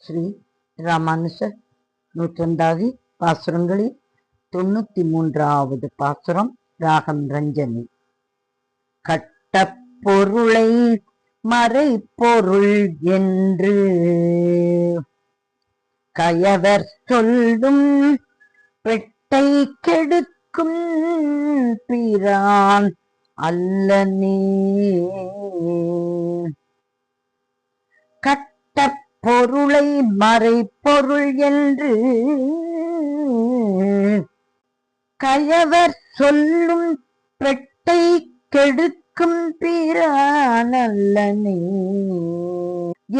ஸ்ரீ ராமானுஜர் நூற்றந்தாதி பாசுரங்களில் 93வது பாசுரம். ராகம் ரஞ்சனி. கட்டப்பொருளை மறைப்பொருள் என்று கயவர் சொல்லும் பெட்டை கெடுக்கும் பிரான் அல்லனே. பொருளை மறைப்பொருள் என்று கயவர் சொல்லும் பெட்டை கெடுக்கும் பிரானல்லனே.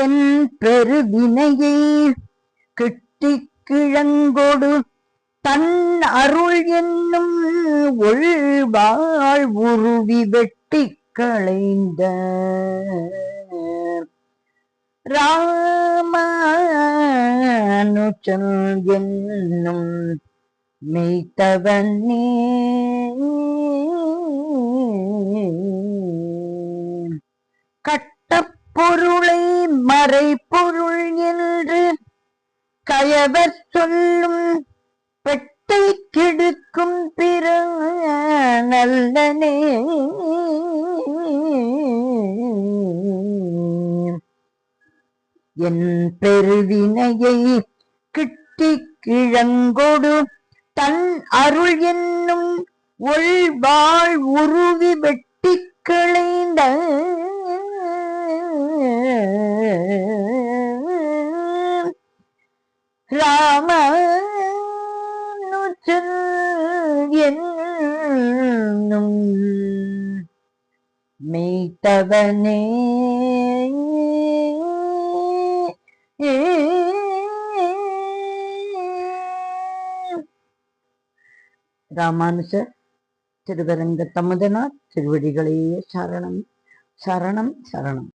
என் பெருவினையை கிட்டி கிழங்கொடு தன் அருள் என்னும் ஒள்வாள் உருவி வெட்டி களைந்த ராமானுஜன் என்னும் மெய்த்தவனே. கட்டப்பொருளை மறைப்பொருள் என்று கயவர் சொல்லும் பெட்டை கெடுக்கும் பிரானல்லனே. என் பெருவினையை கிட்டி கிழங்கொடு தன் அருள் என்னும் ஒள்வாள் உருவி வெட்டி களைந்த ராமானுஜன் என்னும் மெய்த்தவனே. ராமானுஜர் திருவரங்க தமுதனார் திருவடிகளே சரணம் சரணம் சரணம்.